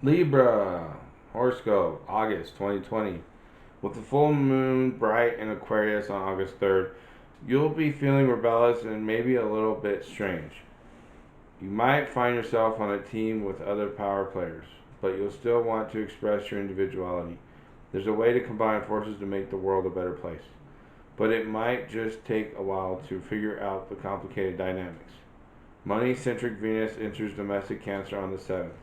Libra horoscope, August 2020. With the full moon bright in Aquarius on August 3rd, you'll be feeling rebellious and maybe a little bit strange. You might find yourself on a team with other power players, but you'll still want to express your individuality. There's a way to combine forces to make the world a better place, but it might just take a while to figure out the complicated dynamics. Money centric Venus enters domestic Cancer on the 7th,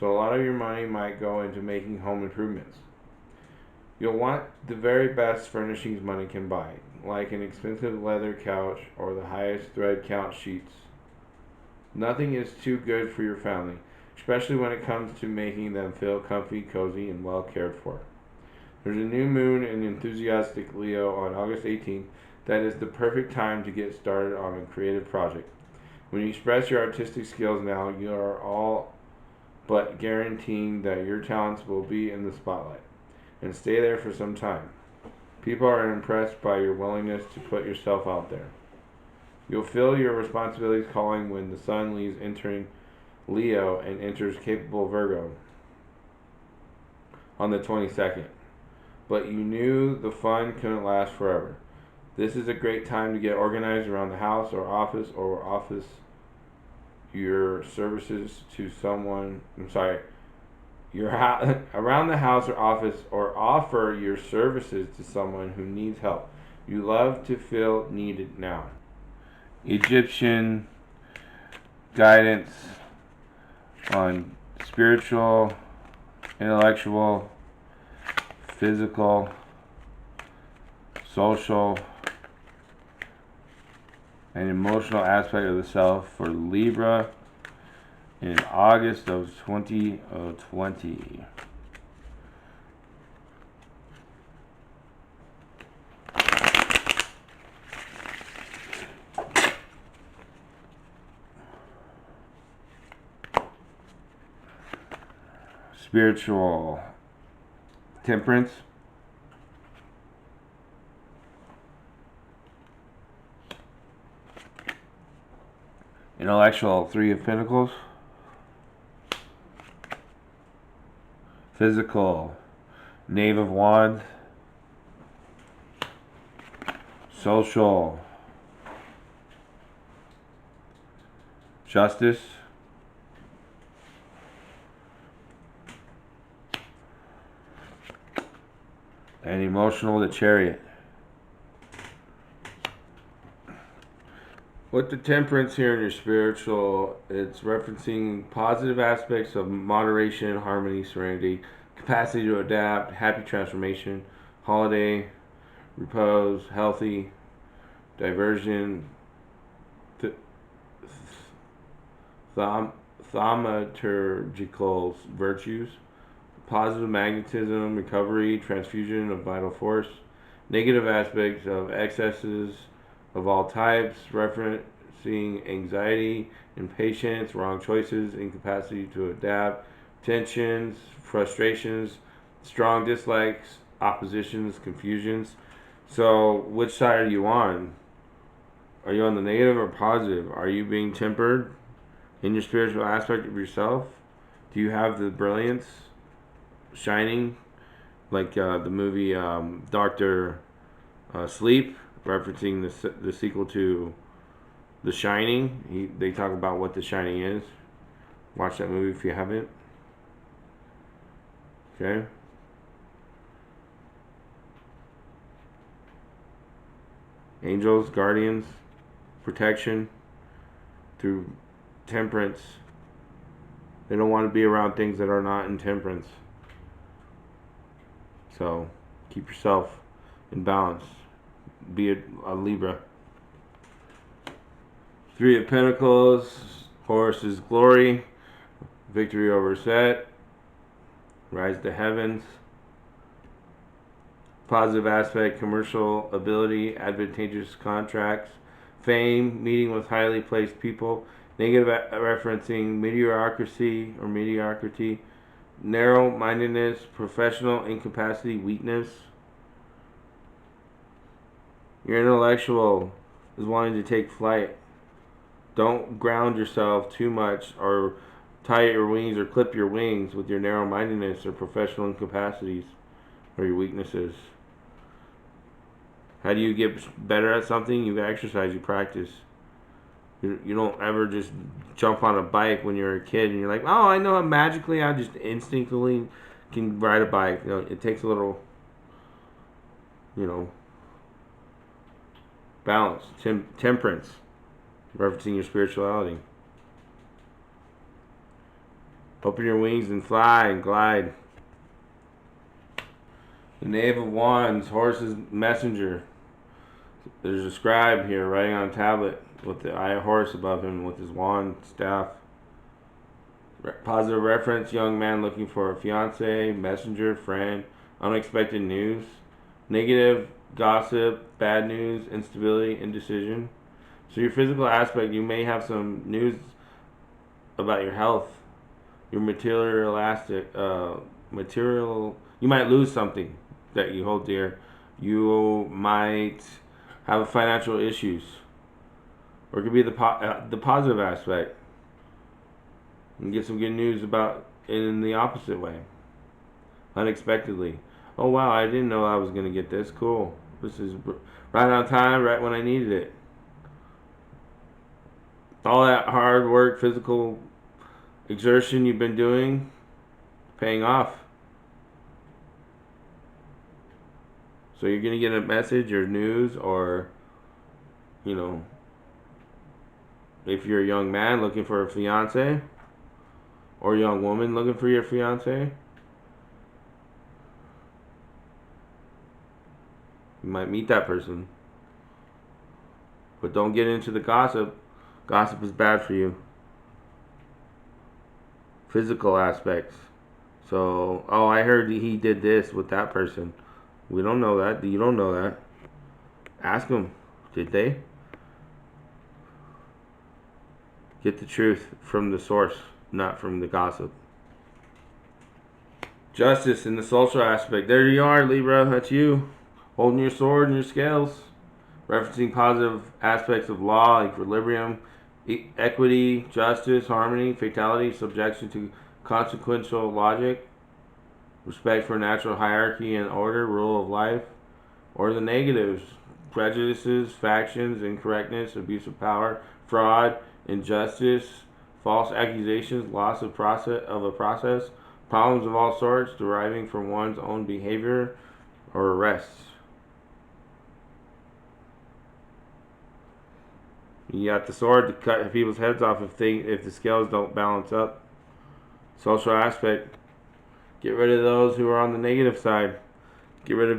so a lot of your money might go into making home improvements. You'll want the very best furnishings money can buy, like an expensive leather couch or the highest thread count sheets. Nothing is too good for your family, especially when it comes to making them feel comfy, cozy, and well cared for. There's a new moon in enthusiastic Leo on August 18th that is the perfect time to get started on a creative project. When you express your artistic skills now, you are all but guaranteeing that your talents will be in the spotlight and stay there for some time. People are impressed by your willingness to put yourself out there. You'll feel your responsibilities calling when the sun leaves entering Leo and enters capable Virgo on the 22nd. But you knew the fun couldn't last forever. This is a great time to get organized around the house or office your services to someone. I'm sorry, around the house or office or offer your services to someone who needs help. You love to feel needed now. Egyptian guidance on spiritual, intellectual, physical, social, and emotional aspect of the self for Libra in August of 2020. Spiritual temperance, intellectual Three of Pentacles, physical Knave of Wands, social Justice, and emotional the Chariot. With the temperance here in your spiritual, it's referencing positive aspects of moderation, harmony, serenity, capacity to adapt, happy transformation, holiday, repose, healthy, diversion, th- thaumaturgical virtues, positive magnetism, recovery, transfusion of vital force, negative aspects of excesses of all types, referencing anxiety, impatience, wrong choices, incapacity to adapt, tensions, frustrations, strong dislikes, oppositions, confusions. So, which side are you on? Are you on the negative or positive? Are you being tempered in your spiritual aspect of yourself? Do you have the brilliance shining, like the movie Doctor Sleep, referencing the sequel to The Shining? They talk about what The Shining is. Watch that movie if you haven't. Okay. Angels, guardians, protection through temperance. They don't want to be around things that are not in temperance. So keep yourself in balance. Be a Libra. Three of Pentacles, Horus is glory, victory over set, rise to heavens, positive aspect, commercial ability, advantageous contracts, fame, meeting with highly placed people, negative referencing mediocrity, narrow-mindedness, professional incapacity, weakness. Your intellectual is wanting to take flight. Don't ground yourself too much or tie your wings or clip your wings with your narrow-mindedness or professional incapacities or your weaknesses. How do you get better at something? You exercise, you practice. You don't ever just jump on a bike when you're a kid and you're like, oh, I know how magically I just instinctively can ride a bike. It takes a little, you know, balance, temperance, referencing your spirituality. Open your wings and fly and glide. The Knave of Wands, horse's messenger. There's a scribe here writing on a tablet with the eye of horse above him with his wand staff. Positive reference, young man looking for a fiance, messenger, friend, unexpected news. Negative, gossip, bad news, instability, indecision. So your physical aspect, you may have some news about your health. Your material, you might lose something that you hold dear. You might have financial issues. Or it could be the positive aspect. You can get some good news about it in the opposite way. Unexpectedly. Oh wow, I didn't know I was going to get this. Cool. This is right on time, right when I needed it. All that hard work, physical exertion you've been doing, paying off. So you're going to get a message or news or, if you're a young man looking for a fiance or a young woman looking for your fiance, you might meet that person. But don't get into the gossip. Gossip is bad for you. Physical aspects. So, oh, I heard he did this with that person. We don't know that. You don't know that. Ask them. Did they? Get the truth from the source, not from the gossip. Justice in the social aspect. There you are, Libra. That's you. Holding your sword and your scales. Referencing positive aspects of law, equilibrium, equity, justice, harmony, fatality, subjection to consequential logic, respect for natural hierarchy and order, rule of life. Or the negatives, prejudices, factions, incorrectness, abuse of power, fraud, injustice, false accusations, loss of a process, problems of all sorts deriving from one's own behavior or arrests. You got the sword to cut people's heads off if the scales don't balance up. Social aspect. Get rid of those who are on the negative side. Get rid of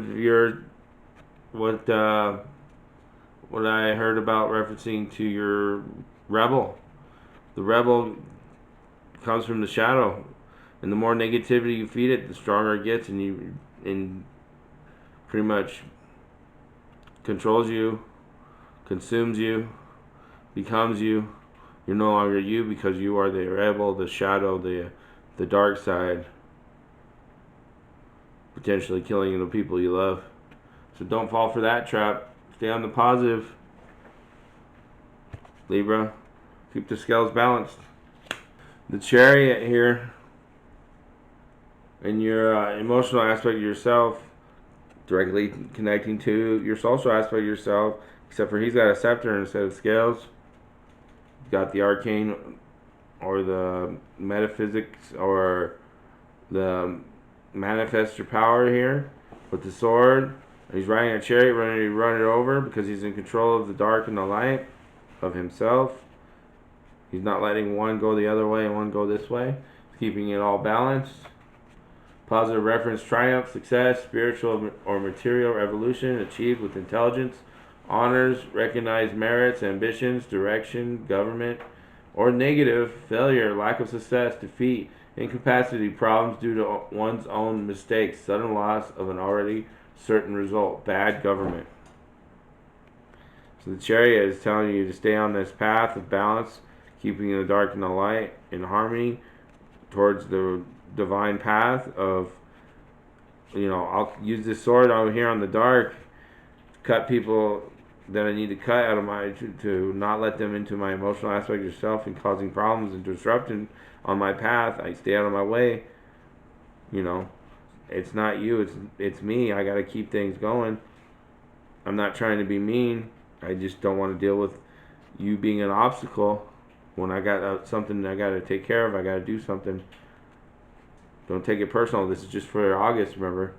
what I heard about referencing to your rebel. The rebel comes from the shadow, and the more negativity you feed it, the stronger it gets, and pretty much controls you, consumes you, becomes you. You're no longer you because you are the rebel, the shadow, the dark side, potentially killing the people you love. So don't fall for that trap. Stay on the positive, Libra. Keep the scales balanced. The Chariot here, and your emotional aspect of yourself, directly connecting to your social aspect of yourself, except for he's got a scepter instead of scales. He's got the arcane or the metaphysics or the manifest your power here with the sword. He's riding a chariot, ready to run it over because he's in control of the dark and the light of himself. He's not letting one go the other way and one go this way. He's keeping it all balanced. Positive reference, triumph, success, spiritual or material evolution achieved with intelligence, honors, recognized merits, ambitions, direction, government. Or negative, failure, lack of success, defeat, incapacity, problems due to one's own mistakes, sudden loss of an already certain result, bad government. So the Chariot is telling you to stay on this path of balance, keeping the dark and the light in harmony towards the divine path of, I'll use this sword over here on the dark, cut people that I need to cut out of to not let them into my emotional aspect of yourself and causing problems and disrupting on my path. I stay out of my way. You know, it's not you, it's me. I got to keep things going. I'm not trying to be mean. I just don't want to deal with you being an obstacle when I got something I got to take care of. I got to do something. Don't take it personal. This is just for August, remember.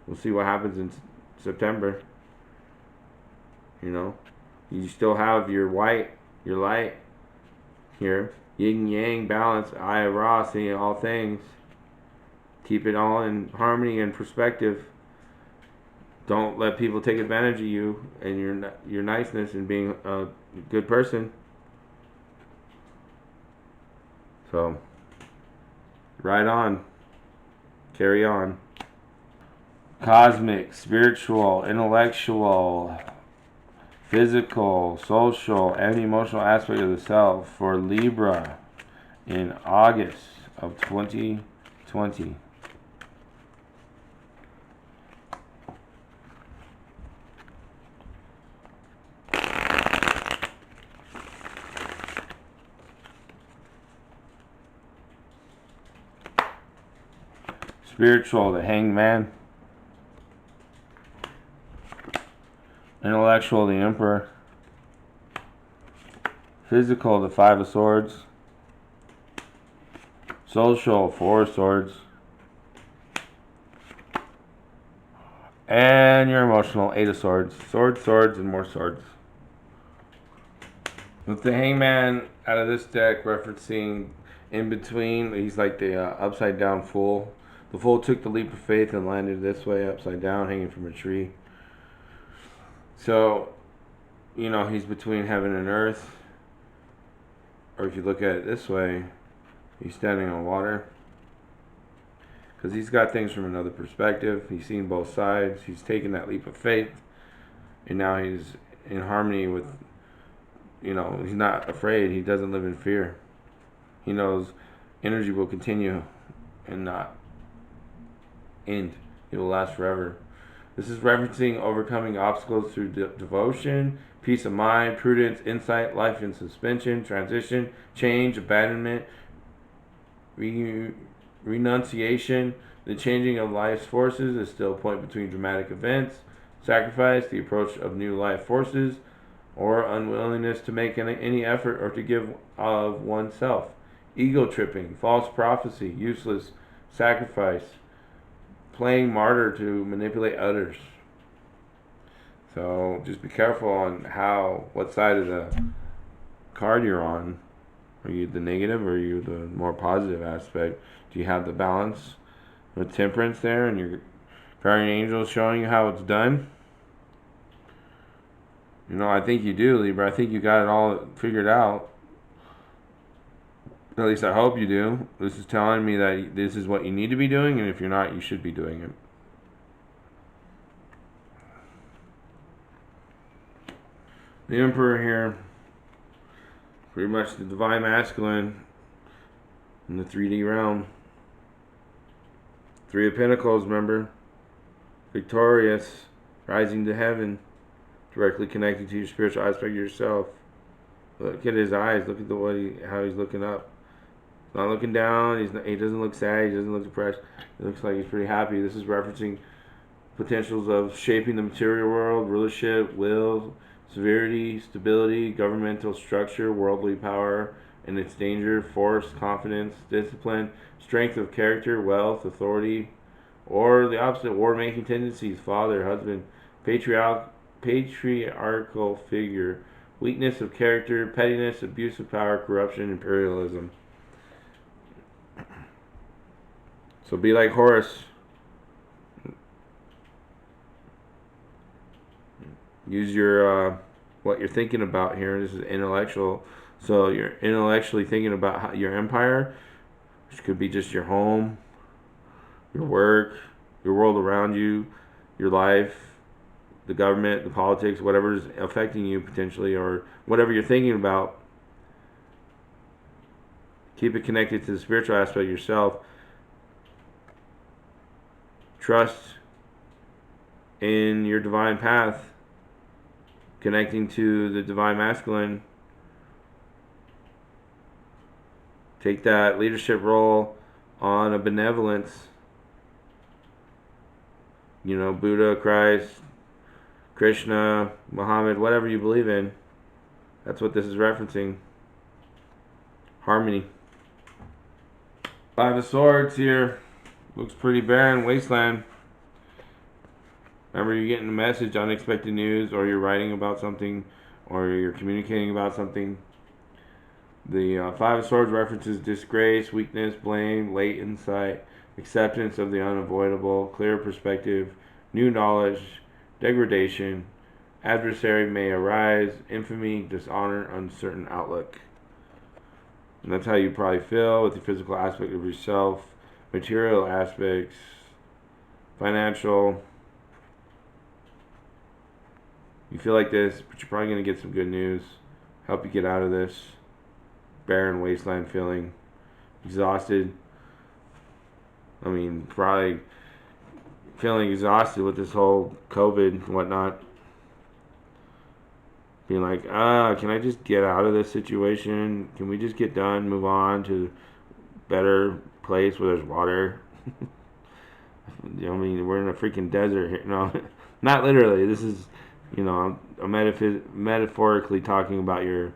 We'll see what happens in September. You know, you still have your white, your light here. Yin yang, balance, I Ra, seeing all things. Keep it all in harmony and perspective. Don't let people take advantage of you and your niceness and being a good person. So, ride on. Carry on. Cosmic, spiritual, intellectual, physical, social, and emotional aspect of the self for Libra in August of 2020. Spiritual, the Hangman. Intellectual, the Emperor. Physical, the Five of Swords. Social, Four of Swords. And your emotional, Eight of Swords. Swords, swords, and more swords. With the Hangman out of this deck referencing in between, he's like the upside down fool. The fool took the leap of faith and landed this way, upside down, hanging from a tree. So, you know, he's between heaven and earth. Or if you look at it this way, he's standing on water. Because he's got things from another perspective. He's seen both sides. He's taken that leap of faith. And now he's in harmony with, you know, he's not afraid. He doesn't live in fear. He knows energy will continue and not end. It will last forever. This is referencing overcoming obstacles through devotion, peace of mind, prudence, insight, life in suspension, transition, change, abandonment, renunciation. The changing of life's forces is still a point between dramatic events, sacrifice, the approach of new life forces, or unwillingness to make any effort or to give of oneself. Ego tripping, false prophecy, useless sacrifice, playing martyr to manipulate others. So just be careful on what side of the card you're on. Are you the negative or are you the more positive aspect? Do you have the balance with temperance there and your guardian angel showing you how it's done? You know, I think you do, Libra. I think you got it all figured out. At least I hope you do. This is telling me that this is what you need to be doing, and if you're not, you should be doing it. The Emperor here, pretty much the divine masculine in the 3D realm. Three of Pentacles, remember? Victorious, rising to heaven, directly connecting to your spiritual aspect of yourself. Look at his eyes. Look at how he's looking up. Not looking down. He doesn't look sad. He doesn't look depressed. It looks like he's pretty happy. This is referencing potentials of shaping the material world, rulership, will, severity, stability, governmental structure, worldly power and its danger, force, confidence, discipline, strength of character, wealth, authority, or the opposite, war-making tendencies, father, husband, patriarchal figure, weakness of character, pettiness, abuse of power, corruption, imperialism. So be like Horus. Use your what you're thinking about here. This is intellectual. So you're intellectually thinking about your empire, which could be just your home, your work, your world around you, your life, the government, the politics, whatever is affecting you potentially, or whatever you're thinking about. Keep it connected to the spiritual aspect of yourself. Trust in your divine path, connecting to the divine masculine. Take that leadership role on a benevolence. You know, Buddha, Christ, Krishna, Muhammad, whatever you believe in. That's what this is referencing. Harmony. Five of Swords here. Looks pretty barren. Wasteland. Remember, you're getting a message, unexpected news, or you're writing about something, or you're communicating about something. The Five of Swords references disgrace, weakness, blame, late insight, acceptance of the unavoidable, clear perspective, new knowledge, degradation, adversary may arise, infamy, dishonor, uncertain outlook. And that's how you probably feel with the physical aspect of yourself, material aspects, financial. You feel like this, but you're probably going to get some good news. Help you get out of this barren wasteland feeling. Exhausted. I mean, probably feeling exhausted with this whole COVID and whatnot. Being like, can I just get out of this situation? Can we just get done, move on to a better place where there's water? I mean, we're in a freaking desert here. No, not literally. This is, I'm metaphorically talking about your,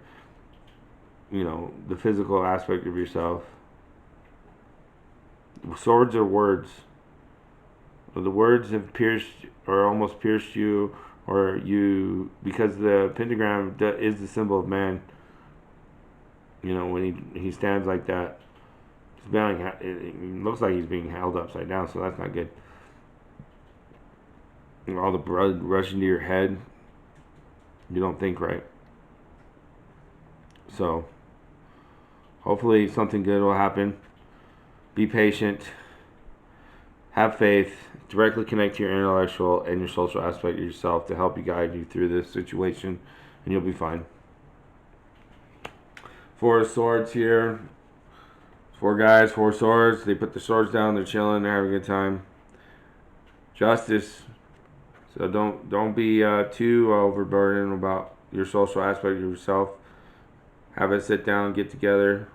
the physical aspect of yourself. Swords are words. The words have pierced or almost pierced you, or you, because the pentagram is the symbol of man. When he stands like that, it looks like he's being held upside down, so that's not good. All the blood rushing to your head, you don't think right. So, hopefully something good will happen. Be patient. Have faith. Directly connect to your intellectual and your social aspect of yourself to help you guide you through this situation, and you'll be fine. Four of Swords here. Four guys, four swords. They put the swords down. They're chilling. They're having a good time. Justice. So don't be too overburdened about your social aspect of yourself. Have a sit down, get together,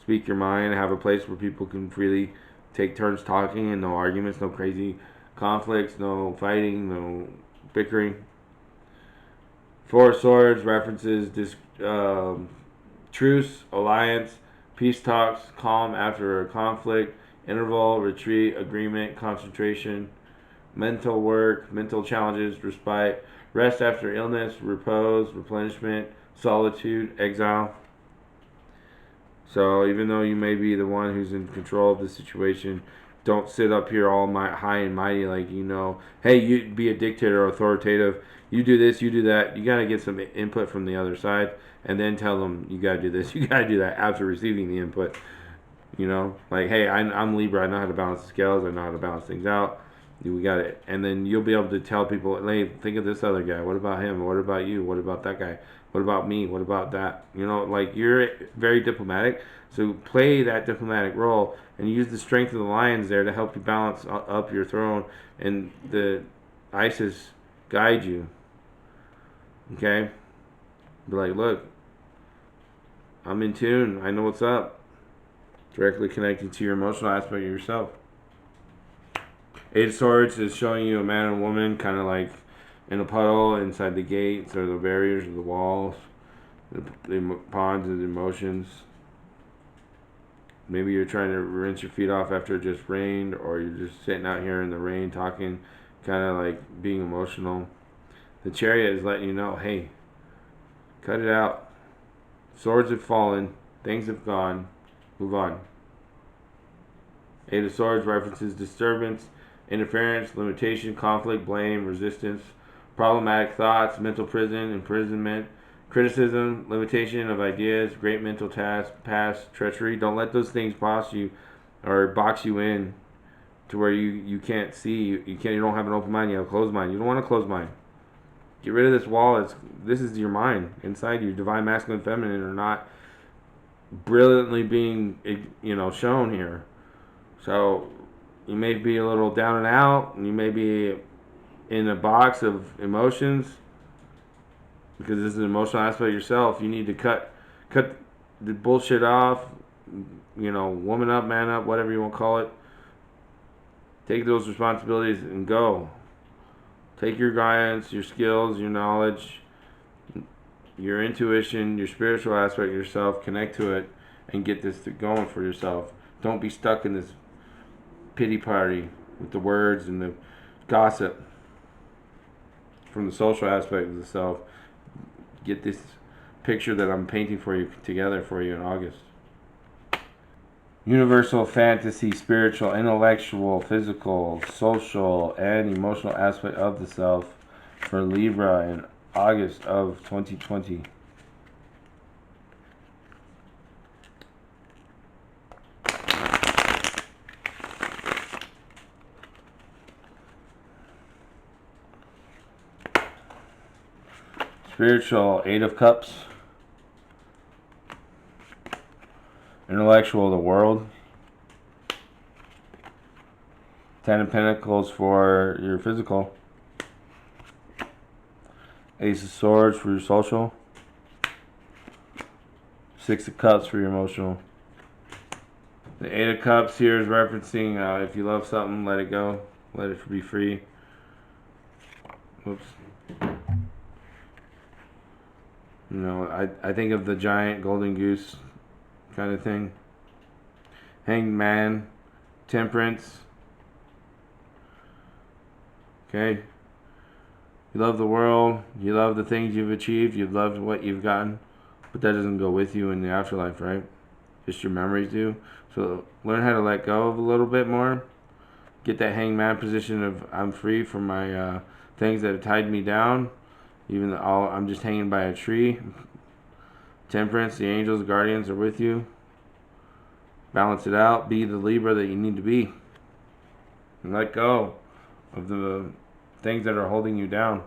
speak your mind. Have a place where people can freely take turns talking, and no arguments, no crazy conflicts, no fighting, no bickering. Four of Swords references truce, alliance, peace talks, calm after a conflict, interval, retreat, agreement, concentration, mental work, mental challenges, respite, rest after illness, repose, replenishment, solitude, exile. So even though you may be the one who's in control of the situation, don't sit up here all high and mighty like hey, you be a dictator or authoritative. You do this, you do that. You got to get some input from the other side, and then tell them you got to do this, you got to do that after receiving the input. Like, hey, I'm Libra. I know how to balance the scales. I know how to balance things out. We got it. And then you'll be able to tell people, hey, think of this other guy. What about him? What about you? What about that guy? What about me? What about that? Like, you're very diplomatic. So play that diplomatic role and use the strength of the lions there to help you balance up your throne and the Isis guide you. Okay? Be like, look, I'm in tune. I know what's up. Directly connecting to your emotional aspect of yourself. Eight of Swords is showing you a man and woman kind of like in a puddle inside the gates or the barriers or the walls, the ponds of emotions. Maybe you're trying to rinse your feet off after it just rained, or you're just sitting out here in the rain talking, kind of like being emotional. The Chariot is letting you know, hey, cut it out. Swords have fallen. Things have gone. Move on. Eight of Swords references disturbance, interference, limitation, conflict, blame, resistance, problematic thoughts, mental prison, imprisonment, criticism, limitation of ideas, great mental task, past, treachery. Don't let those things boss you or box you in to where you can't see. You don't have an open mind. You have a closed mind. You don't want a closed mind. Get rid of this wall. This is your mind inside you. Divine masculine, feminine are not brilliantly being shown here. So you may be a little down and out, and you may be in a box of emotions because this is an emotional aspect of yourself. You need to cut the bullshit off, woman up, man up, whatever you want to call it. Take those responsibilities and go. Take your guidance, your skills, your knowledge, your intuition, your spiritual aspect of yourself, connect to it, and get this going for yourself. Don't be stuck in this pity party with the words and the gossip from the social aspect of the self. Get this picture that I'm painting for you together for you in August. Universal, fantasy, spiritual, intellectual, physical, social, and emotional aspect of the self for Libra in August of 2020. Spiritual, Eight of Cups. Intellectual, the World. Ten of Pentacles for your physical. Ace of Swords for your social. Six of Cups for your emotional. The Eight of Cups here is referencing if you love something, let it go. Let it be free. Whoops. I think of the giant golden goose kind of thing. Hanged Man, Temperance. Okay. You love the world. You love the things you've achieved. You love what you've gotten. But that doesn't go with you in the afterlife, right? Just your memories do. So learn how to let go of a little bit more. Get that hanged man position of I'm free from my things that have tied me down. Even though I'm just hanging by a tree. Temperance, the angels, guardians are with you. Balance it out. Be the Libra that you need to be. And let go of the things that are holding you down.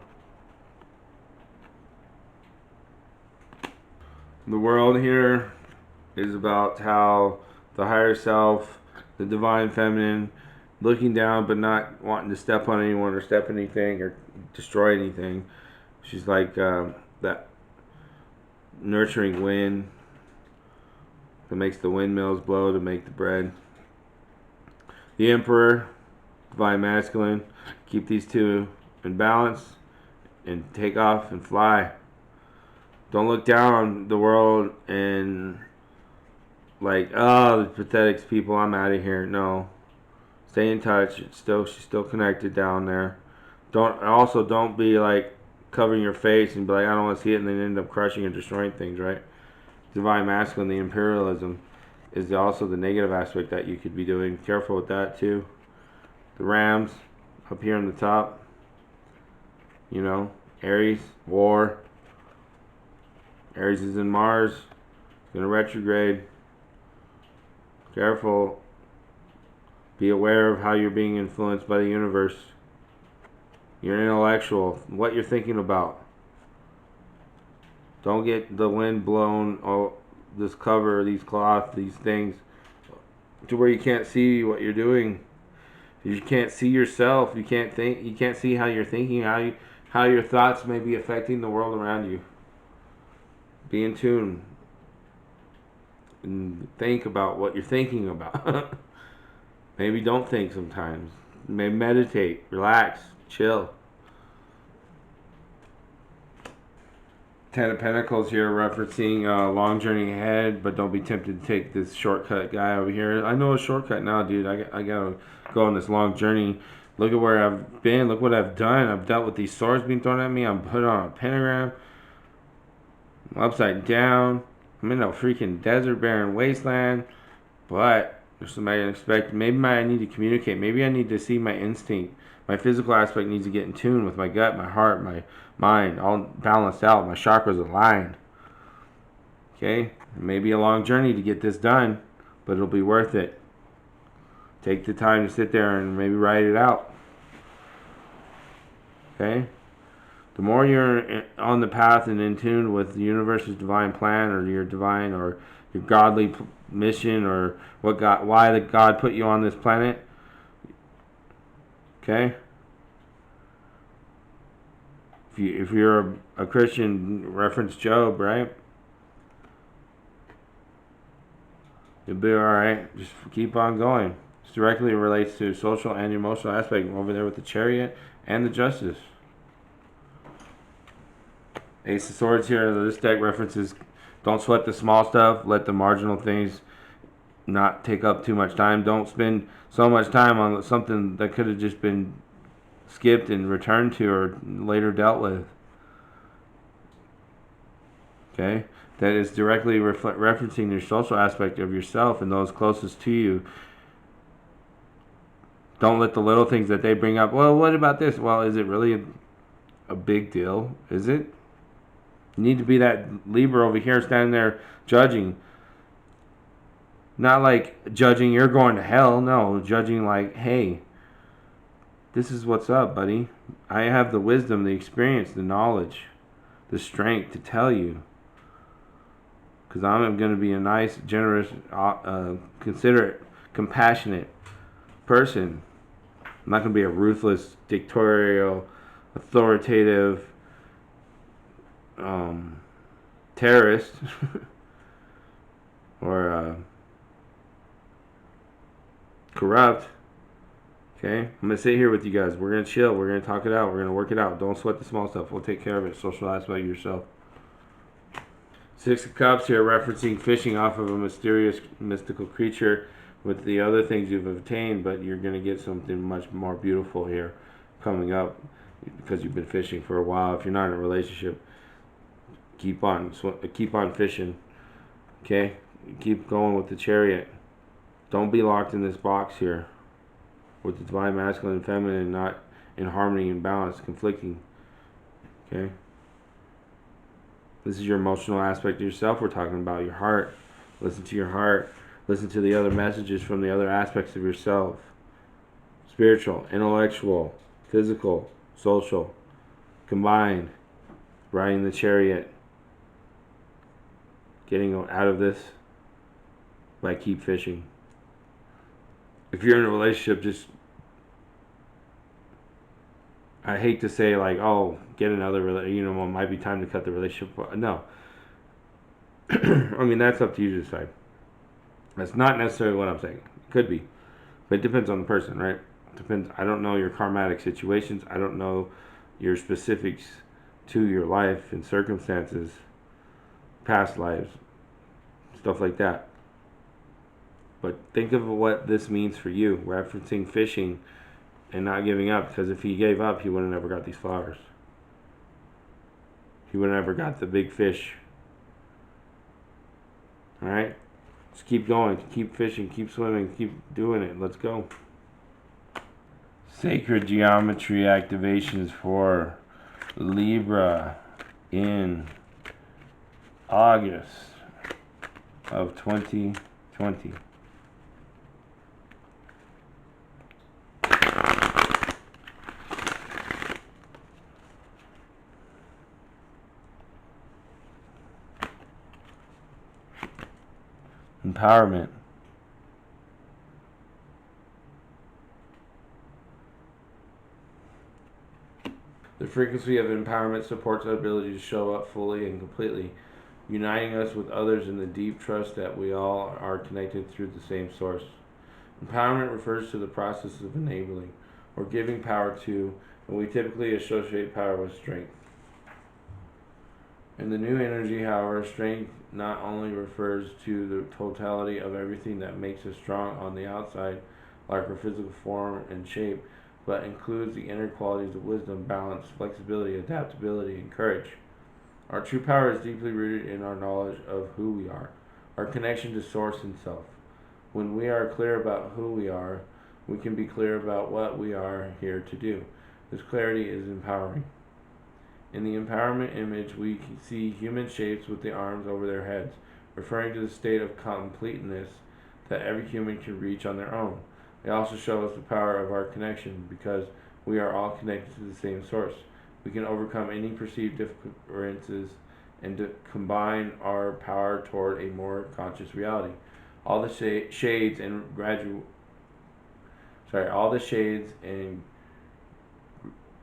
The world here is about how the higher self, the divine feminine, looking down but not wanting to step on anyone or step anything or destroy anything. She's like that nurturing wind that makes the windmills blow to make the bread. The Emperor, divine masculine. Keep these two in balance and take off and fly. Don't look down on the world and like, oh, the pathetic people, I'm out of here. No. Stay in touch. She's still connected down there. Don't be like covering your face and be like, I don't want to see it, and then end up crushing and destroying things, right? Divine masculine, the imperialism, is also the negative aspect that you could be doing. Careful with that too. The Rams up here on the top. Aries, war. Aries is in Mars. It's going to retrograde. Careful. Be aware of how you're being influenced by the universe. You're an intellectual. What you're thinking about. Don't get the wind blown, this cover, these cloth, these things, to where you can't see what you're doing. You can't see yourself. You can't think. You can't see how you're thinking. How your thoughts may be affecting the world around you. Be in tune and think about what you're thinking about. Maybe don't think sometimes. Maybe meditate, relax, chill. Ten of Pentacles here referencing a long journey ahead, but don't be tempted to take this shortcut guy over here. I know a shortcut now, dude. I gotta go on this long journey. Look at where I've been. Look what I've done. I've dealt with these swords being thrown at me. I'm put on a pentagram. I'm upside down. I'm in a freaking desert, barren wasteland. But there's somebody unexpected. Maybe I need to communicate. Maybe I need to see my instinct. My physical aspect needs to get in tune with my gut, my heart, my mind, all balanced out. My chakras aligned. Okay? It may be a long journey to get this done, but it'll be worth it. Take the time to sit there and maybe write it out. Okay? The more you're on the path and in tune with the universe's divine plan or your divine or your godly mission or why God put you on this planet, okay? If you're a Christian, reference Job, right? You'll be alright. Just keep on going. This directly relates to social and emotional aspect over there with the Chariot and the Justice. Ace of Swords here. This deck references don't sweat the small stuff. Let the marginal things not take up too much time. Don't spend so much time on something that could have just been skipped and returned to or later dealt with. Okay? That is directly referencing your social aspect of yourself and those closest to you. Don't let the little things that they bring up, well, what about this? Well, is it really a big deal? Is it? You need to be that Libra over here standing there judging. Not like judging you're going to hell. No, judging like, hey, this is what's up, buddy. I have the wisdom, the experience, the knowledge, the strength to tell you. Because I'm going to be a nice, generous, considerate, compassionate person. I'm not going to be a ruthless, dictatorial, authoritative terrorist or corrupt. Okay, I'm going to sit here with you guys. We're going to chill. We're going to talk it out. We're going to work it out. Don't sweat the small stuff. We'll take care of it. Social aspect of yourself. Six of Cups here referencing fishing off of a mysterious, mystical creature with the other things you've obtained, but you're going to get something much more beautiful here coming up because you've been fishing for a while. If you're not in a relationship, keep on fishing. Okay? Keep going with the Chariot. Don't be locked in this box here with the divine masculine and feminine not in harmony and balance, conflicting. Okay? This is your emotional aspect of yourself we're talking about, your heart. Listen to your heart. Listen to the other messages from the other aspects of yourself. Spiritual, intellectual, physical, social, combined. Riding the Chariot. Getting out of this by keep fishing. If you're in a relationship, just, I hate to say like, oh, get another, it might be time to cut the relationship. No. I mean, that's up to you to decide. That's not necessarily what I'm saying. It could be. But it depends on the person, right? It depends. I don't know your karmatic situations. I don't know your specifics to your life and circumstances, past lives, stuff like that. But think of what this means for you, referencing fishing and not giving up. Because if he gave up, he would have never got these flowers. He would have never got the big fish. Alright? Just keep going. Keep fishing. Keep swimming. Keep doing it. Let's go. Sacred geometry activations for Libra in August of 2020. Empowerment. The frequency of empowerment supports our ability to show up fully and completely, uniting us with others in the deep trust that we all are connected through the same source. Empowerment refers to the process of enabling or giving power to, and we typically associate power with strength. In the new energy, however, strength not only refers to the totality of everything that makes us strong on the outside, like our physical form and shape, but includes the inner qualities of wisdom, balance, flexibility, adaptability, and courage. Our true power is deeply rooted in our knowledge of who we are, our connection to Source and Self. When we are clear about who we are, we can be clear about what we are here to do. This clarity is empowering. In the empowerment image, we see human shapes with the arms over their heads, referring to the state of completeness that every human can reach on their own. They also show us the power of our connection because we are all connected to the same source. We can overcome any perceived differences and combine our power toward a more conscious reality. All the shades and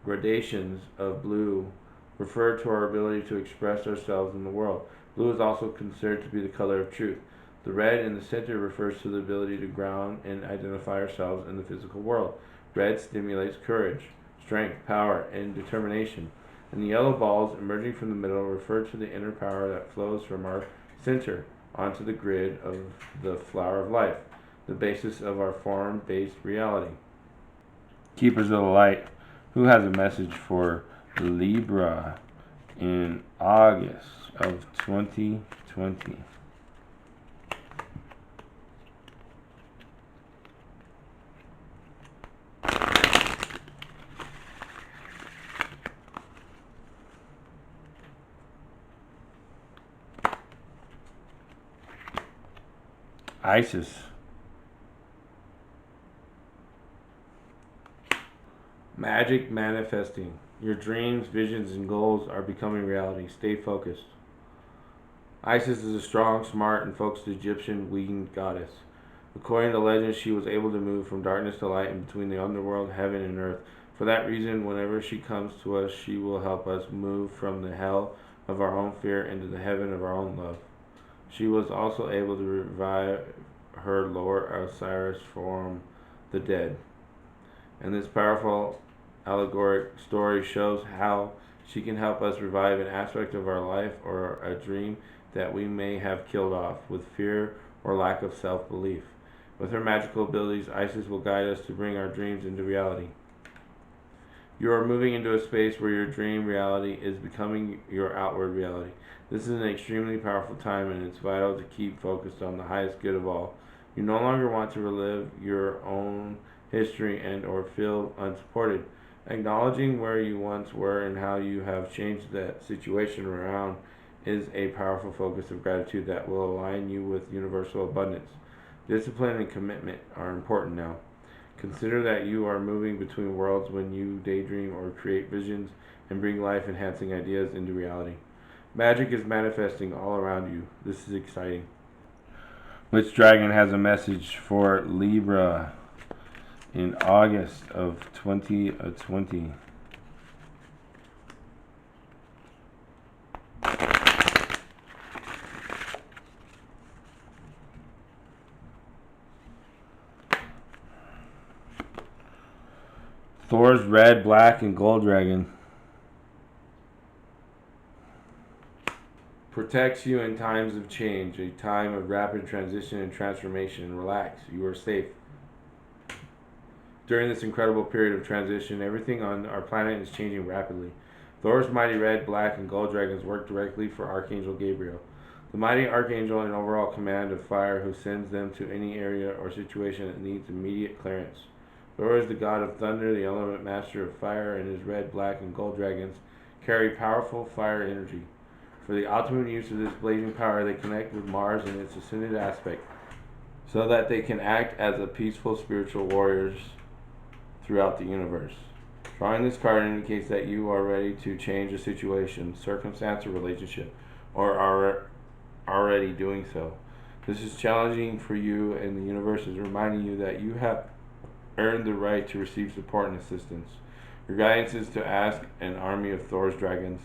gradations of blue refer to our ability to express ourselves in the world. Blue is also considered to be the color of truth. The red in the center refers to the ability to ground and identify ourselves in the physical world. Red stimulates courage, strength, power, and determination. And the yellow balls emerging from the middle refer to the inner power that flows from our center onto the grid of the flower of life, the basis of our form-based reality. Keepers of the Light, who has a message for Libra in August of 2020? Isis. Magic manifesting. Your dreams, visions, and goals are becoming reality. Stay focused. Isis is a strong, smart, and focused Egyptian winged goddess. According to legends, she was able to move from darkness to light and between the underworld, heaven, and earth. For that reason, whenever she comes to us, she will help us move from the hell of our own fear into the heaven of our own love. She was also able to revive her Lord Osiris from the dead. And this powerful allegoric story shows how she can help us revive an aspect of our life or a dream that we may have killed off with fear or lack of self-belief. With her magical abilities, Isis will guide us to bring our dreams into reality. You are moving into a space where your dream reality is becoming your outward reality. This is an extremely powerful time, and it's vital to keep focused on the highest good of all. You no longer want to relive your own history and or feel unsupported. Acknowledging where you once were and how you have changed that situation around is a powerful focus of gratitude that will align you with universal abundance. Discipline and commitment are important now. Consider that you are moving between worlds when you daydream or create visions and bring life-enhancing ideas into reality. Magic is manifesting all around you. This is exciting. Which dragon has a message for Libra in August of 2020? Thor's red, black, and gold dragon protects you in times of change, a time of rapid transition and transformation. Relax, you are safe. During this incredible period of transition, everything on our planet is changing rapidly. Thor's mighty red, black, and gold dragons work directly for Archangel Gabriel, the mighty archangel in overall command of fire, who sends them to any area or situation that needs immediate clearance. Thor is the god of thunder, the element master of fire, and his red, black, and gold dragons carry powerful fire energy. For the ultimate use of this blazing power, they connect with Mars in its ascended aspect, so that they can act as a peaceful spiritual warriors throughout the universe. Drawing this card indicates that you are ready to change a situation, circumstance, or relationship, or are already doing so. This is challenging for you, and the universe is reminding you that you have earned the right to receive support and assistance. Your guidance is to ask an army of Thor's dragons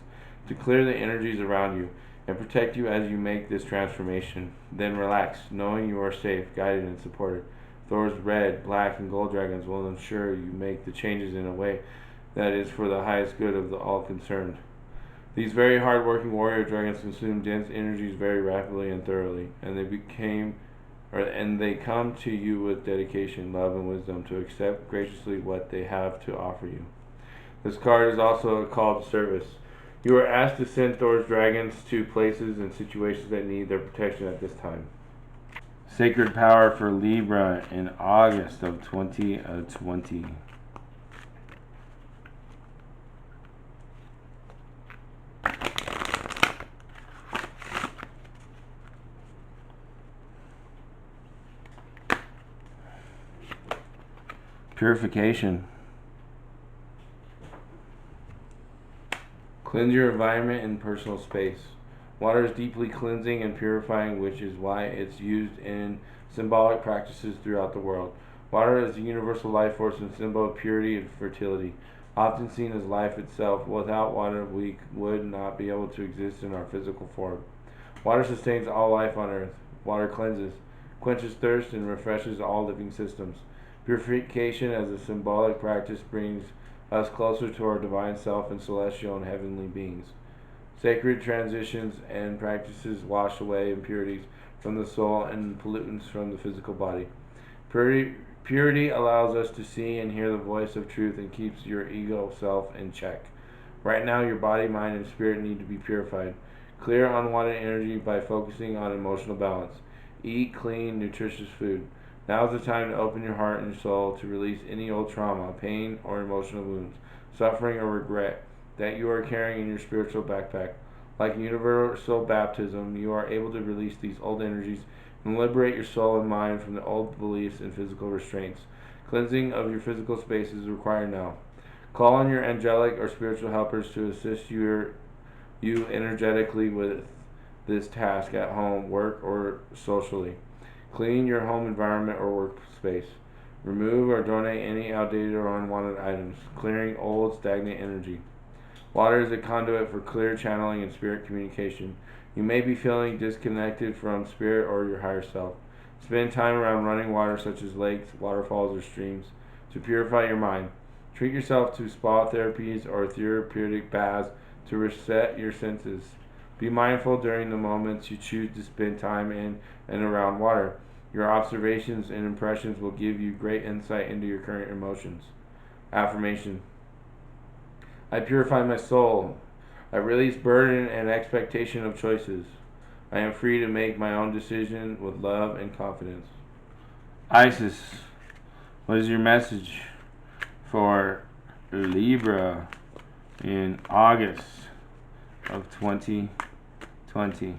to clear the energies around you and protect you as you make this transformation. Then relax, knowing you are safe, guided, and supported. Thor's red, black, and gold dragons will ensure you make the changes in a way that is for the highest good of all concerned. These very hard-working warrior dragons consume dense energies very rapidly and thoroughly, and they come to you with dedication, love, and wisdom to accept graciously what they have to offer you. This card is also a call to service. You are asked to send Thor's dragons to places and situations that need their protection at this time. Sacred power for Libra in August of 2020. Purification. Cleanse your environment and personal space. Water is deeply cleansing and purifying, which is why it's used in symbolic practices throughout the world. Water is the universal life force and symbol of purity and fertility, often seen as life itself. Without water, we would not be able to exist in our physical form. Water sustains all life on earth. Water cleanses, quenches thirst, and refreshes all living systems. Purification as a symbolic practice brings us closer to our divine self and celestial and heavenly beings. Sacred transitions and practices wash away impurities from the soul and pollutants from the physical body. Purity allows us to see and hear the voice of truth and keeps your ego self in check. Right now, your body, mind, and spirit need to be purified. Clear unwanted energy by focusing on emotional balance. Eat clean, nutritious food. Now is the time to open your heart and soul to release any old trauma, pain, or emotional wounds, suffering, or regret that you are carrying in your spiritual backpack. Like universal baptism, you are able to release these old energies and liberate your soul and mind from the old beliefs and physical restraints. Cleansing of your physical space is required now. Call on your angelic or spiritual helpers to assist you energetically with this task at home, work, or socially. Clean your home environment or workspace. Remove or donate any outdated or unwanted items, clearing old stagnant energy. Water is a conduit for clear channeling and spirit communication. You may be feeling disconnected from spirit or your higher self. Spend time around running water such as lakes, waterfalls, or streams to purify your mind. Treat yourself to spa therapies or therapeutic baths to reset your senses. Be mindful during the moments you choose to spend time in and around water. Your observations and impressions will give you great insight into your current emotions. Affirmation: I purify my soul. I release burden and expectation of choices. I am free to make my own decision with love and confidence. Isis, what is your message for Libra in August of 2020?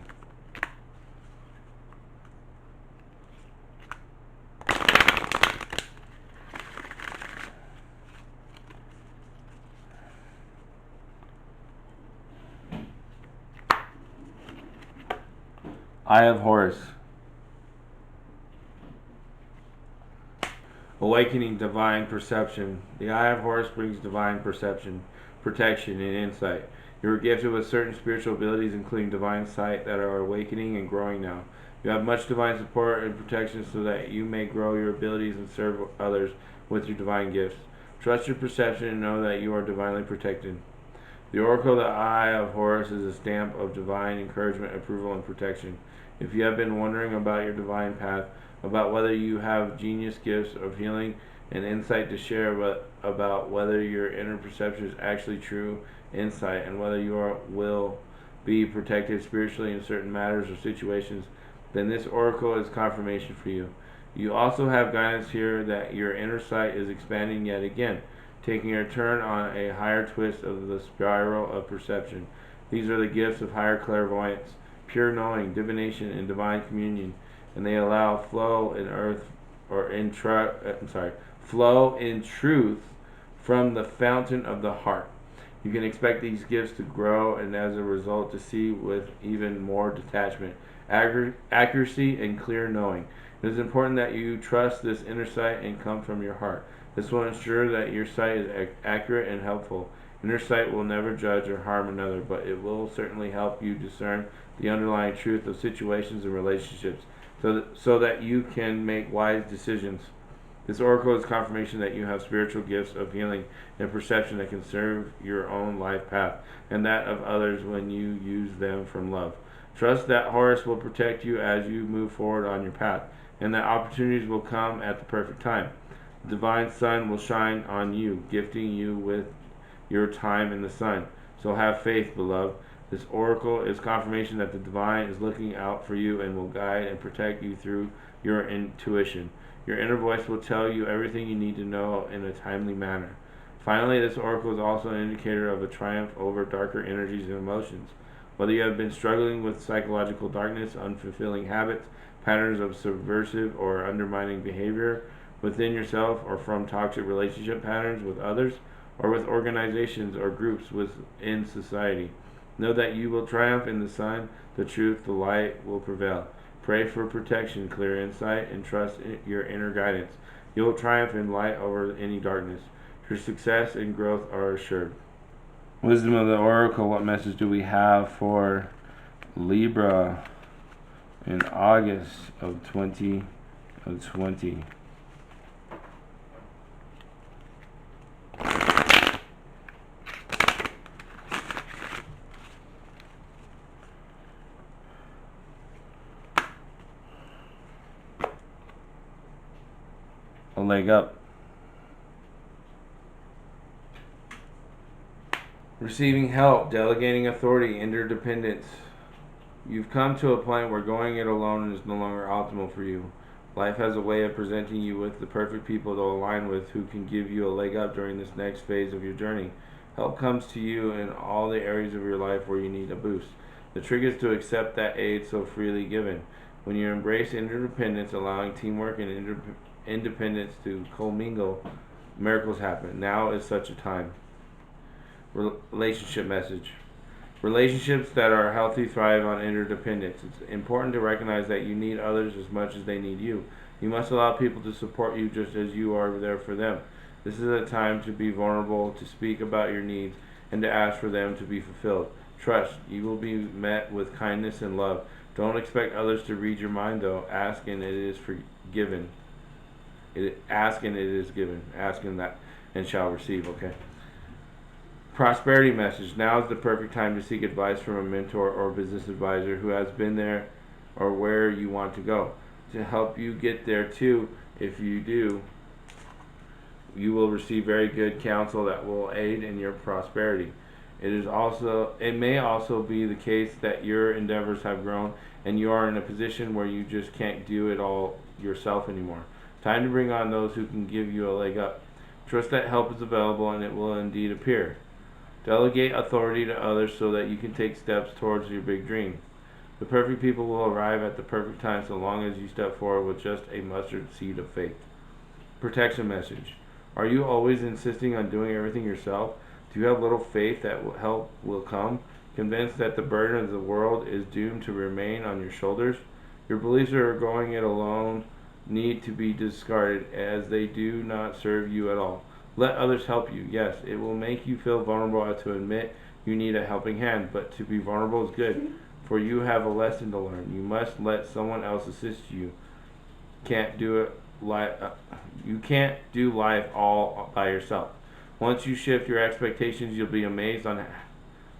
Eye of Horus. Awakening divine perception. The Eye of Horus brings divine perception, protection, and insight. You are gifted with certain spiritual abilities, including divine sight, that are awakening and growing now. You have much divine support and protection so that you may grow your abilities and serve others with your divine gifts. Trust your perception and know that you are divinely protected. The Oracle of the Eye of Horus is a stamp of divine encouragement, approval, and protection. If you have been wondering about your divine path, about whether you have genius gifts of healing and insight to share, but about whether your inner perception is actually true insight and whether will be protected spiritually in certain matters or situations, then this oracle is confirmation for you. You also have guidance here that your inner sight is expanding yet again, taking a turn on a higher twist of the spiral of perception. These are the gifts of higher clairvoyance, pure knowing, divination, and divine communion, and they allow flow in earth or in flow in truth from the fountain of the heart. You can expect these gifts to grow and as a result to see with even more detachment, accuracy, and clear knowing. It is important that you trust this inner sight and come from your heart. This will ensure that your sight is accurate and helpful. Inner sight will never judge or harm another, but it will certainly help you discern the underlying truth of situations and relationships so that you can make wise decisions. This oracle is confirmation that you have spiritual gifts of healing and perception that can serve your own life path and that of others when you use them from love. Trust that Horus will protect you as you move forward on your path, and that opportunities will come at the perfect time. The divine sun will shine on you, gifting you with your time in the sun. So have faith, beloved. This oracle is confirmation that the divine is looking out for you and will guide and protect you through your intuition. Your inner voice will tell you everything you need to know in a timely manner. Finally, this oracle is also an indicator of a triumph over darker energies and emotions. Whether you have been struggling with psychological darkness, unfulfilling habits, patterns of subversive or undermining behavior within yourself, or from toxic relationship patterns with others, or with organizations or groups within society, know that you will triumph in the sun, the truth, the light will prevail. Pray for protection, clear insight, and trust in your inner guidance. You will triumph in light over any darkness. Your success and growth are assured. Wisdom of the Oracle, what message do we have for Libra in August of 2020. A leg up. Receiving help, delegating authority, interdependence. You've come to a point where going it alone is no longer optimal for you. Life has a way of presenting you with the perfect people to align with who can give you a leg up during this next phase of your journey. Help comes to you in all the areas of your life where you need a boost. The trick is to accept that aid so freely given. When you embrace interdependence, allowing teamwork and independence to commingle, miracles happen. Now is such a time. Relationship message. Relationships that are healthy thrive on interdependence. It's important to recognize that you need others as much as they need you. You must allow people to support you just as you are there for them. This is a time to be vulnerable, to speak about your needs, and to ask for them to be fulfilled. Trust, you will be met with kindness and love. Don't expect others to read your mind though. Ask and it is forgiven. Ask and it is given. Ask and that and shall receive, okay? Prosperity message. Now is the perfect time to seek advice from a mentor or business advisor who has been there or where you want to go. To help you get there too, if you do, you will receive very good counsel that will aid in your prosperity. It may also be the case that your endeavors have grown and you are in a position where you just can't do it all yourself anymore. Time to bring on those who can give you a leg up. Trust that help is available and it will indeed appear. Delegate authority to others so that you can take steps towards your big dream. The perfect people will arrive at the perfect time so long as you step forward with just a mustard seed of faith. Protection message. Are you always insisting on doing everything yourself? Do you have little faith that help will come? Convinced that the burden of the world is doomed to remain on your shoulders? Your beliefs are going it alone need to be discarded as they do not serve you at all. Let others help you. Yes, it will make you feel vulnerable to admit you need a helping hand, but to be vulnerable is good, for you have a lesson to learn. You must let someone else assist you. Can't do it you can't do life all by yourself. Once you shift your expectations, you'll be amazed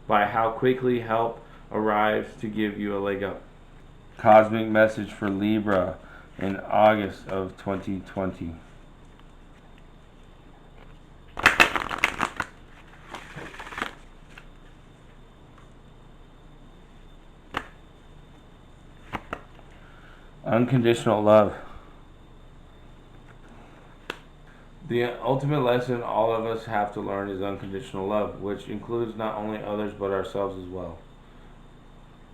by how quickly help arrives to give you a leg up. Cosmic message for Libra in August of 2020. Unconditional love. The ultimate lesson all of us have to learn is unconditional love, which includes not only others but ourselves as well.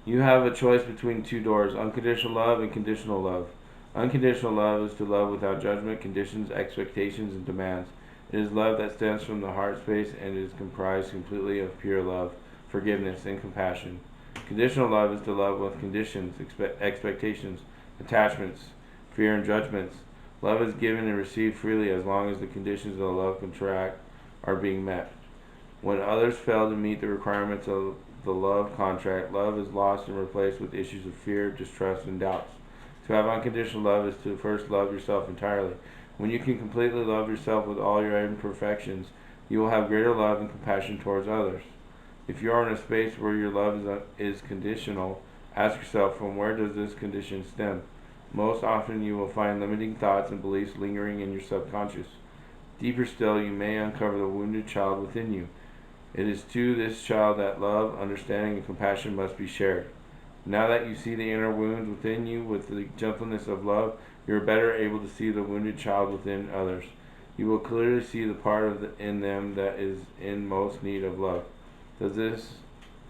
You have a choice between two doors, unconditional love and conditional love. Unconditional love is to love without judgment, conditions, expectations, and demands. It is love that stems from the heart space and is comprised completely of pure love, forgiveness, and compassion. Conditional love is to love with conditions, expectations, attachments, fear, and judgments. Love is given and received freely as long as the conditions of the love contract are being met. When others fail to meet the requirements of the love contract, love is lost and replaced with issues of fear, distrust, and doubts. To have unconditional love is to first love yourself entirely. When you can completely love yourself with all your imperfections, you will have greater love and compassion towards others. If you are in a space where your love is conditional, ask yourself, from where does this condition stem? Most often you will find limiting thoughts and beliefs lingering in your subconscious. Deeper still, you may uncover the wounded child within you. It is to this child that love, understanding, and compassion must be shared. Now that you see the inner wounds within you with the gentleness of love, you are better able to see the wounded child within others. You will clearly see the part in them that is in most need of love. This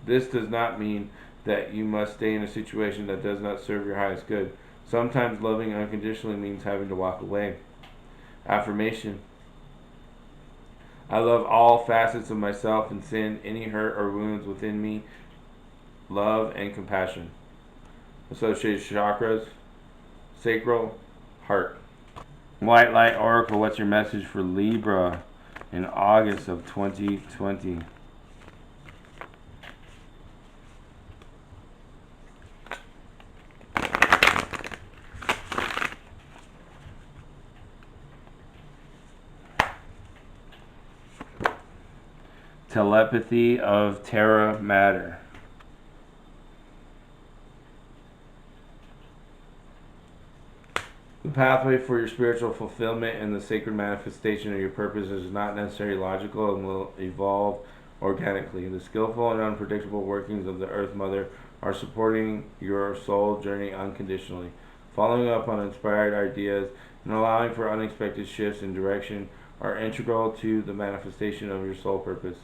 does not mean that you must stay in a situation that does not serve your highest good. Sometimes loving unconditionally means having to walk away. Affirmation. I love all facets of myself and send any hurt or wounds within me love and compassion. Associated chakras, sacral, heart. White Light Oracle, what's your message for Libra in August of 2020? telepathy of Terra matter. The pathway for your spiritual fulfillment and the sacred manifestation of your purpose is not necessarily logical and will evolve organically. The skillful and unpredictable workings of the Earth Mother are supporting your soul journey unconditionally. Following up on inspired ideas and allowing for unexpected shifts in direction are integral to the manifestation of your soul purpose.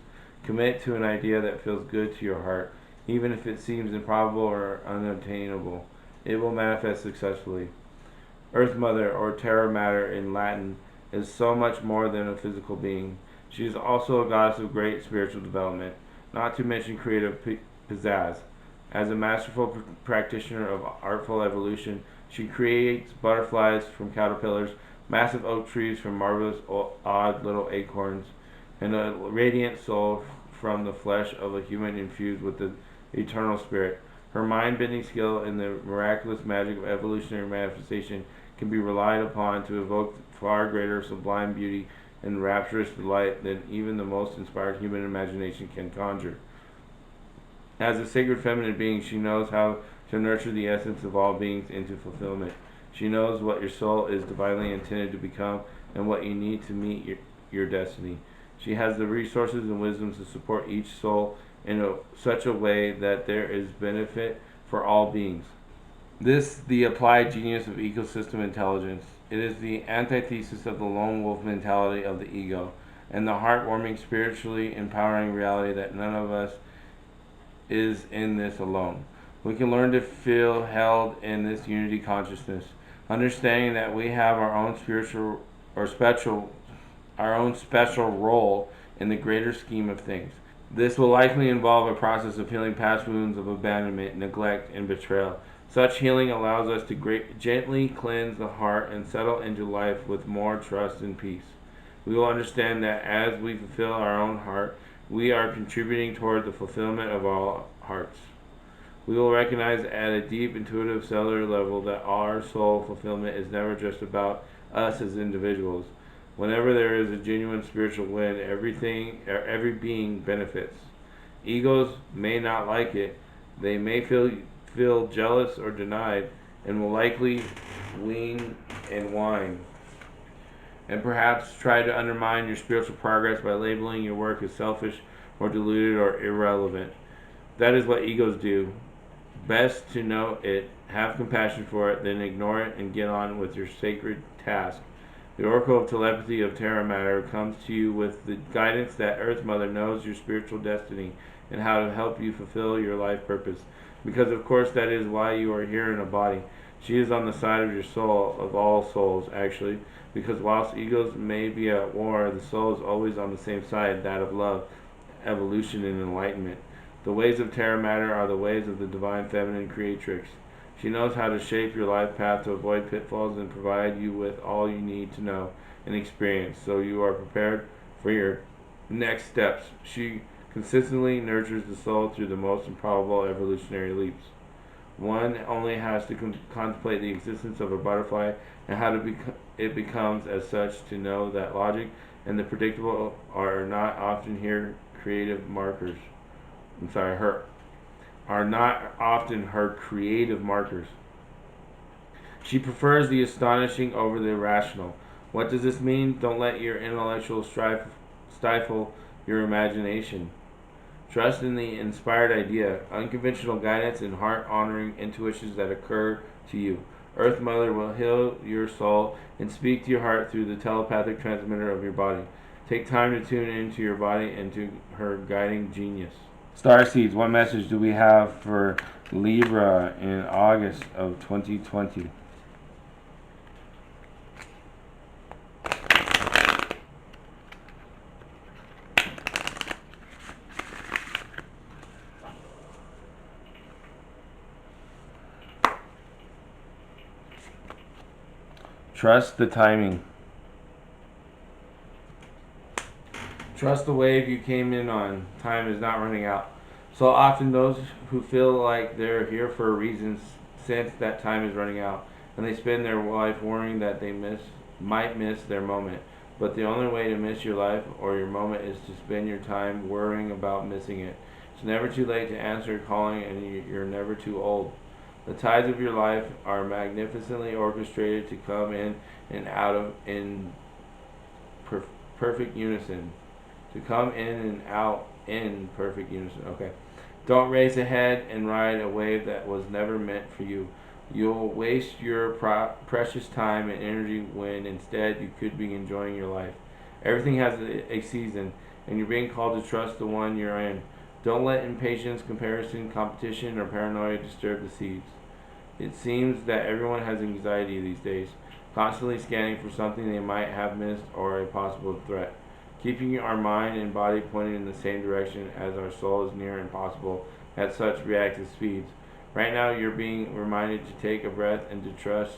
Commit to an idea that feels good to your heart, even if it seems improbable or unattainable. It will manifest successfully. Earth Mother, or Terra Mater in Latin, is so much more than a physical being. She is also a goddess of great spiritual development, not to mention creative pizzazz. As a masterful practitioner of artful evolution, she creates butterflies from caterpillars, massive oak trees from marvelous odd little acorns, and a radiant soul from the flesh of a human infused with the eternal spirit. Her mind-bending skill in the miraculous magic of evolutionary manifestation can be relied upon to evoke far greater sublime beauty and rapturous delight than even the most inspired human imagination can conjure. As a sacred feminine being, she knows how to nurture the essence of all beings into fulfillment. She knows what your soul is divinely intended to become and what you need to meet your destiny. She has the resources and wisdom to support each soul in such a way that there is benefit for all beings. This, the applied genius of ecosystem intelligence. It is the antithesis of the lone wolf mentality of the ego, and the heartwarming, spiritually empowering reality that none of us is in this alone. We can learn to feel held in this unity consciousness, understanding that we have our own spiritual or special our own special role in the greater scheme of things. This will likely involve a process of healing past wounds of abandonment, neglect, and betrayal. Such healing allows us to gently cleanse the heart and settle into life with more trust and peace. We will understand that as we fulfill our own heart, we are contributing toward the fulfillment of all hearts. We will recognize at a deep, intuitive, cellular level that our soul fulfillment is never just about us as individuals. Whenever there is a genuine spiritual win, every being benefits. Egos may not like it. They may feel jealous or denied, and will likely wean and whine, and perhaps try to undermine your spiritual progress by labeling your work as selfish or deluded or irrelevant. That is what egos do. Best to know it, have compassion for it, then ignore it and get on with your sacred task. The Oracle of Telepathy of Terra Matter comes to you with the guidance that Earth Mother knows your spiritual destiny and how to help you fulfill your life purpose. Because of course that is why you are here in a body. She is on the side of your soul, of all souls actually, because whilst egos may be at war, the soul is always on the same side, that of love, evolution, and enlightenment. The ways of Terra Matter are the ways of the divine feminine creatrix. She knows how to shape your life path to avoid pitfalls and provide you with all you need to know and experience so you are prepared for your next steps. She consistently nurtures the soul through the most improbable evolutionary leaps. One only has to contemplate the existence of a butterfly and how it becomes as such to know that logic and the predictable are not often her creative markers. Are not often her creative markers. She prefers the astonishing over the irrational. What does this mean? Don't let your intellectual strife stifle your imagination. Trust in the inspired idea, unconventional guidance, and heart-honoring intuitions that occur to you. Earth Mother will heal your soul and speak to your heart through the telepathic transmitter of your body. Take time to tune into your body and to her guiding genius. Star Seeds, what message do we have for Libra in August of 2020? Trust the timing. Trust the wave you came in on. Time is not running out. So often those who feel like they're here for a reason sense that time is running out, and they spend their life worrying that they might miss their moment. But the only way to miss your life or your moment is to spend your time worrying about missing it. It's never too late to answer calling, and you're never too old. The tides of your life are magnificently orchestrated to come in and out of in per- perfect unison. To come in and out in perfect unison. Okay. Don't race ahead and ride a wave that was never meant for you. You'll waste your precious time and energy when instead you could be enjoying your life. Everything has a season, and you're being called to trust the one you're in. Don't let impatience, comparison, competition, or paranoia disturb the seeds. It seems that everyone has anxiety these days, constantly scanning for something they might have missed or a possible threat. Keeping our mind and body pointed in the same direction as our soul is near impossible at such reactive speeds. Right now, you're being reminded to take a breath and to trust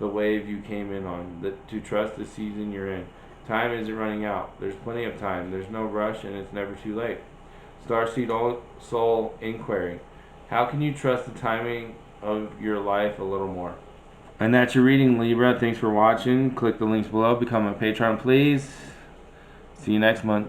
the wave you came in on, to trust the season you're in. Time isn't running out. There's plenty of time. There's no rush, and it's never too late. Starseed Soul Inquiry. How can you trust the timing of your life a little more? And that's your reading, Libra. Thanks for watching. Click the links below. Become a patron, please. See you next month.